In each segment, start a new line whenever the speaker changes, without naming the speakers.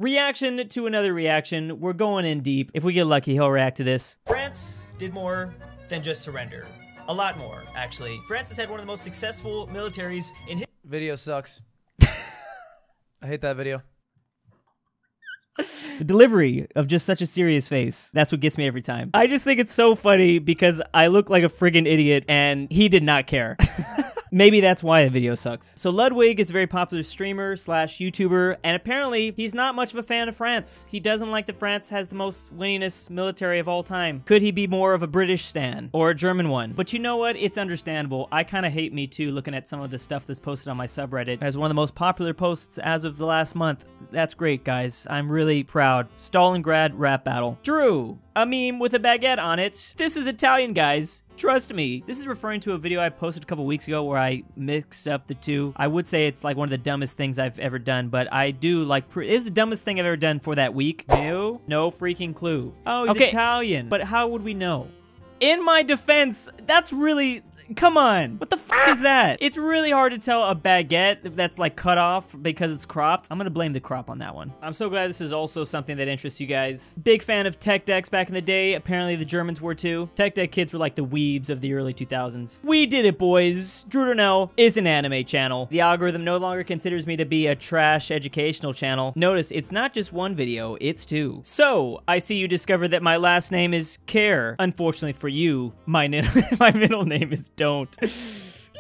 Reaction to another reaction. We're going in deep. If we get lucky, he'll react to this. France did more than just surrender. A lot more, actually. France has had one of the most successful militaries in history.
Video sucks. I hate that video.
The delivery of just such a serious face. That's what gets me every time. I just think it's so funny because I look like a friggin' idiot and he did not care. Maybe that's why the video sucks. So Ludwig is a very popular streamer slash YouTuber, and apparently he's not much of a fan of France. He doesn't like that France has the most winningest military of all time. Could he be more of a British stan or a German one? But you know what? It's understandable. I kind of hate Me Too looking at some of the stuff that's posted on my subreddit as one of the most popular posts as of the last month. That's great, guys. I'm really proud. Stalingrad rap battle. Drew, a meme with a baguette on it. This is Italian, guys. Trust me. This is referring to a video I posted a couple weeks ago where I mixed up the two. I would say it's like one of the dumbest things I've ever done, but I do like, it is the dumbest thing I've ever done for that week. No freaking clue. Oh, he's Italian. But how would we know? In my defense, that's really... Come on, what the fuck is that? It's really hard to tell a baguette that's like cut off because it's cropped. I'm gonna blame the crop on that one. I'm so glad this is also something that interests you guys. Big fan of tech decks back in the day. Apparently the Germans were too. Tech deck kids were like the weebs of the early 2000s. We did it, boys. Drew Darnell is an anime channel. The algorithm no longer considers me to be a trash educational channel. Notice it's not just one video, it's two. So, I see you discovered that my last name is Care. Unfortunately for you, my middle name is Don't.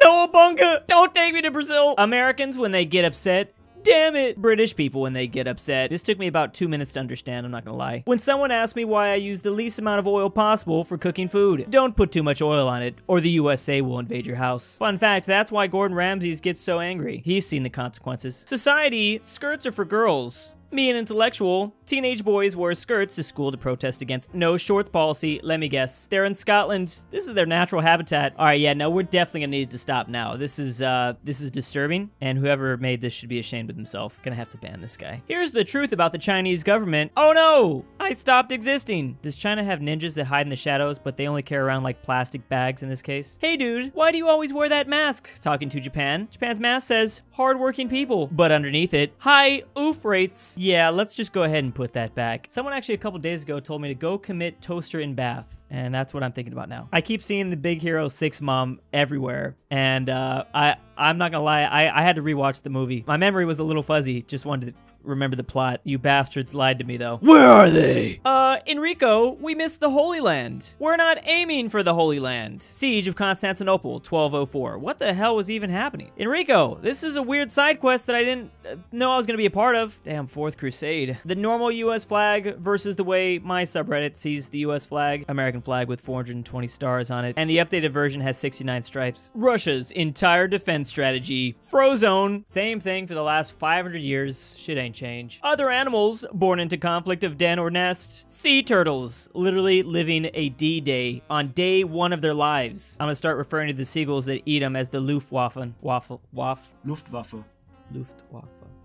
No, Bunga! Don't take me to Brazil! Americans, when they get upset, damn it! British people, when they get upset. This took me about 2 minutes to understand, I'm not gonna lie. When someone asks me why I use the least amount of oil possible for cooking food, don't put too much oil on it, or the USA will invade your house. Fun fact, that's why Gordon Ramsay gets so angry. He's seen the consequences. Society, skirts are for girls. Me, an intellectual. Teenage boys wear skirts to school to protest against no shorts policy. Let me guess. They're in Scotland. This is their natural habitat. All right, yeah, no, we're definitely gonna need to stop now. This is disturbing, and whoever made this should be ashamed of himself. Gonna have to ban this guy. Here's the truth about the Chinese government. Oh no! I stopped existing. Does China have ninjas that hide in the shadows, but they only carry around like plastic bags in this case? Hey dude, why do you always wear that mask? Talking to Japan. Japan's mask says, hardworking people. But underneath it, high oof rates. Yeah, let's just go ahead and put that back. Someone actually a couple days ago told me to go commit toaster in bath, and that's what I'm thinking about now. I keep seeing the Big Hero 6 mom everywhere, and I'm not gonna lie, I had to rewatch the movie. My memory was a little fuzzy, just wanted to remember the plot. You bastards lied to me though. Where are they? Enrico, we missed the Holy Land. We're not aiming for the Holy Land. Siege of Constantinople, 1204. What the hell was even happening? Enrico, this is a weird side quest that I didn't know I was gonna be a part of. Damn, Fourth Crusade. The normal US flag versus the way my subreddit sees the US flag. American flag with 420 stars on it. And the updated version has 69 stripes. Russia's entire defense strategy. Frozone. Same thing for the last 500 years. Shit ain't change. Other animals born into conflict of den or nest. Sea turtles, literally living a D-Day on day one of their lives. I'm gonna start referring to the seagulls that eat them as the Luftwaffe.
Luftwaffe.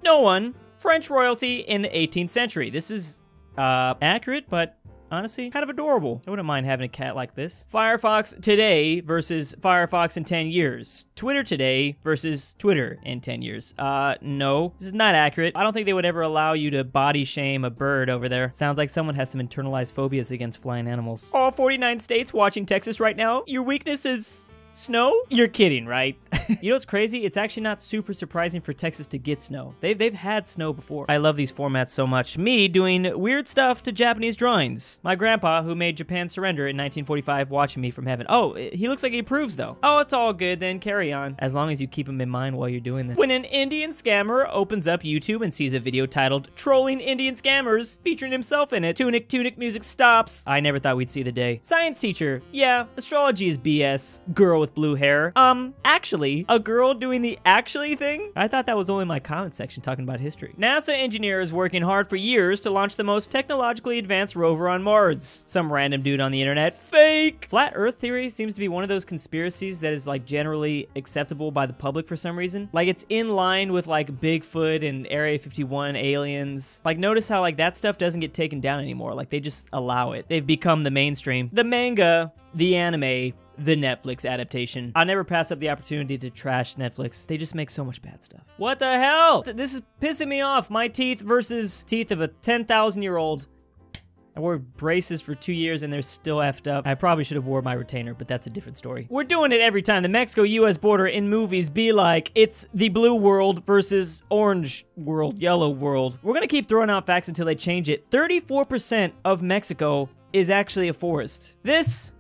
No one. French royalty in the 18th century. This is accurate, but honestly, kind of adorable. I wouldn't mind having a cat like this. Firefox today versus Firefox in 10 years. Twitter today versus Twitter in 10 years. No, this is not accurate. I don't think they would ever allow you to body shame a bird over there. Sounds like someone has some internalized phobias against flying animals. All 49 states watching Texas right now. Your weakness is snow? You're kidding, right? You know what's crazy? It's actually not super surprising for Texas to get snow. They've had snow before. I love these formats so much. Me doing weird stuff to Japanese drawings. My grandpa, who made Japan surrender in 1945, watching me from heaven. Oh, he looks like he approves though. Oh, it's all good then, carry on. As long as you keep him in mind while you're doing this. When an Indian scammer opens up YouTube and sees a video titled Trolling Indian Scammers, featuring himself in it, tunic music stops. I never thought we'd see the day. Science teacher, yeah, astrology is BS. Girl with blue hair. Actually, a girl doing the actually thing? I thought that was only my comment section talking about history. NASA engineers working hard for years to launch the most technologically advanced rover on Mars. Some random dude on the internet. Fake! Flat Earth theory seems to be one of those conspiracies that is like generally acceptable by the public for some reason. Like it's in line with like Bigfoot and Area 51 aliens. Like notice how like that stuff doesn't get taken down anymore. Like they just allow it. They've become the mainstream. The manga, the anime, the Netflix adaptation. I'll never pass up the opportunity to trash Netflix. They just make so much bad stuff. What the hell? This is pissing me off. My teeth versus teeth of a 10,000-year-old. I wore braces for 2 years and they're still effed up. I probably should have wore my retainer, but that's a different story. We're doing it every time. The Mexico-US border in movies be like, it's the blue world versus orange world, yellow world. We're gonna keep throwing out facts until they change it. 34% of Mexico is actually a forest. This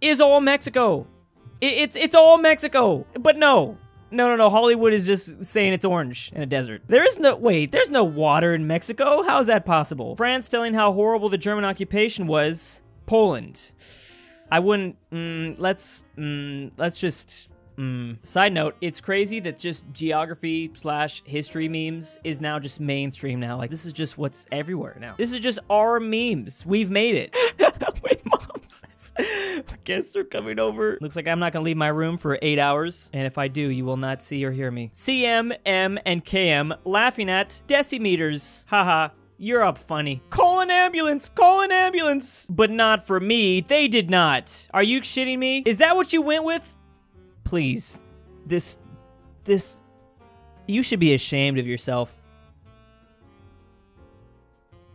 is all Mexico. It's all Mexico. But no. No. Hollywood is just saying it's orange in a desert. There's no water in Mexico. How is that possible? France telling how horrible the German occupation was. Poland. I wouldn't, let's just, Side note, it's crazy that just geography/history memes is now just mainstream now. Like, this is just what's everywhere now. This is just our memes. We've made it. Wait, Mom says, guests are coming over. Looks like I'm not gonna leave my room for 8 hours. And if I do, you will not see or hear me. CM, M, and KM laughing at decimeters. Haha. You're up funny. Call an ambulance! Call an ambulance! But not for me. They did not. Are you shitting me? Is that what you went with? Please. This... You should be ashamed of yourself.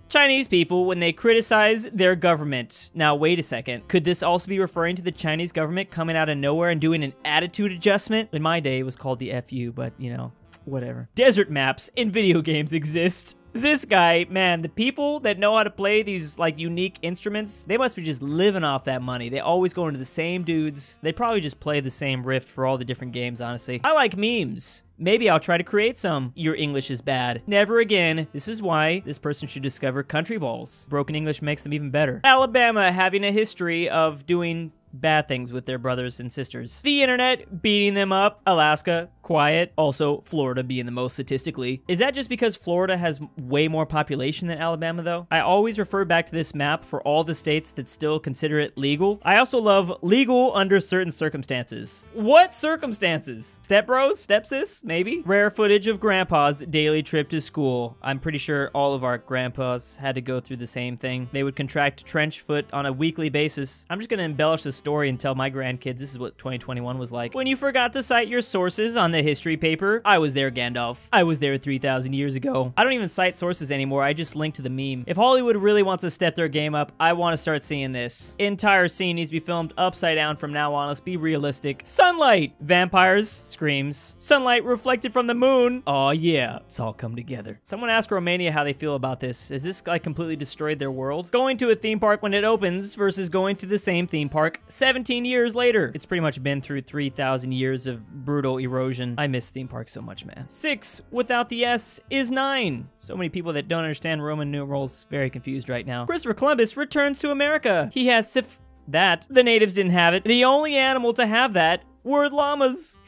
Chinese people when they criticize their government. Now, wait a second. Could this also be referring to the Chinese government coming out of nowhere and doing an attitude adjustment? In my day, it was called the FU, but, you know, whatever. Desert maps in video games exist. This guy, man, the people that know how to play these, like, unique instruments, they must be just living off that money. They always go into the same dudes. They probably just play the same riff for all the different games, honestly. I like memes. Maybe I'll try to create some. Your English is bad. Never again. This is why this person should discover country balls. Broken English makes them even better. Alabama having a history of doing bad things with their brothers and sisters. The internet beating them up. Alaska, quiet. Also, Florida being the most statistically. Is that just because Florida has way more population than Alabama, though? I always refer back to this map for all the states that still consider it legal. I also love legal under certain circumstances. What circumstances? Step bros? Step sis? Maybe? Rare footage of grandpa's daily trip to school. I'm pretty sure all of our grandpas had to go through the same thing. They would contract trench foot on a weekly basis. I'm just gonna embellish the story and tell my grandkids this is what 2021 was like. When you forgot to cite your sources on the history paper, I was there, Gandalf. I was there 3,000 years ago. I don't even cite sources anymore. I just link to the meme. If Hollywood really wants to step their game up, I want to start seeing this. Entire scene needs to be filmed upside down from now on. Let's be realistic. Sunlight! Vampires. Screams. Sunlight reflected from the moon. Oh yeah. It's all come together. Someone ask Romania how they feel about this. Has this like completely destroyed their world? Going to a theme park when it opens versus going to the same theme park 17 years later. It's pretty much been through 3,000 years of brutal erosion. I miss theme parks so much, man. 6 without the S is 9. So many people that don't understand Roman numerals, very confused right now. Christopher Columbus returns to America. He has that. The natives didn't have it. The only animal to have that were llamas.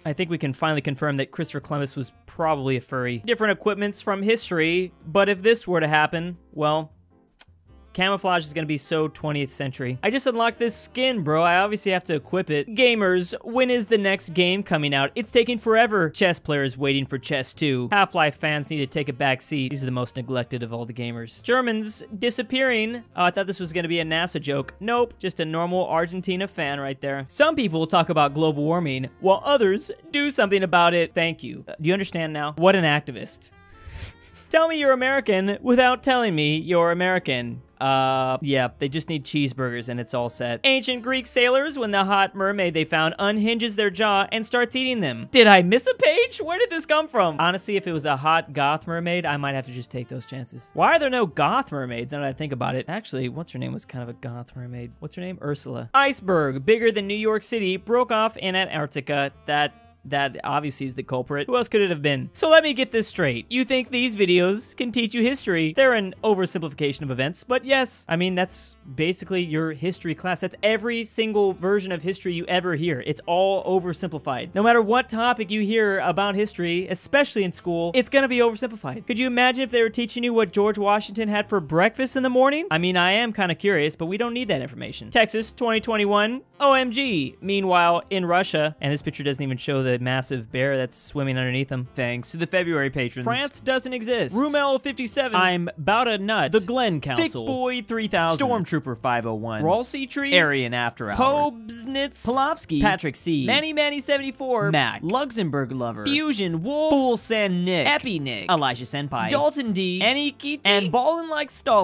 I think we can finally confirm that Christopher Columbus was probably a furry. Different equipments from history, but if this were to happen, well, camouflage is gonna be so 20th century. I just unlocked this skin, bro. I obviously have to equip it. Gamers, when is the next game coming out? It's taking forever. Chess players waiting for chess 2. Half-Life fans need to take a back seat. These are the most neglected of all the gamers. Germans disappearing. Oh, I thought this was gonna be a NASA joke. Nope, just a normal Argentina fan right there. Some people talk about global warming, while others do something about it. Thank you. Do you understand now? What an activist. Tell me you're American without telling me you're American. Yeah, they just need cheeseburgers and it's all set. Ancient Greek sailors, when the hot mermaid they found unhinges their jaw and starts eating them. Did I miss a page? Where did this come from? Honestly, if it was a hot goth mermaid, I might have to just take those chances. Why are there no goth mermaids now that I think about it? Actually, what's her name was kind of a goth mermaid. What's her name? Ursula. Iceberg, bigger than New York City, broke off in Antarctica. That obviously is the culprit. Who else could it have been? So let me get this straight. You think these videos can teach you history? They're an oversimplification of events, but yes. I mean, that's basically your history class. That's every single version of history you ever hear. It's all oversimplified. No matter what topic you hear about history, especially in school, it's gonna be oversimplified. Could you imagine if they were teaching you what George Washington had for breakfast in the morning? I mean, I am kind of curious, but we don't need that information. Texas, 2021, OMG! Meanwhile, in Russia, and this picture doesn't even show the massive bear that's swimming underneath them, thanks to the February patrons. France doesn't exist. Rumel 57. I'm Bout a Nut. The Glen Council. Thick Boy 3000. Stormtrooper 501. Ralsei Tree. Aryan After Hours. Pobsnitz. Polovsky. Patrick C. Manny 74. Mac. Luxembourg Lover. Fusion Wolf. Fool San Nick. Epi Nick. Elijah Senpai. Dalton D. Anikiti. And Ballin' Like Stalin.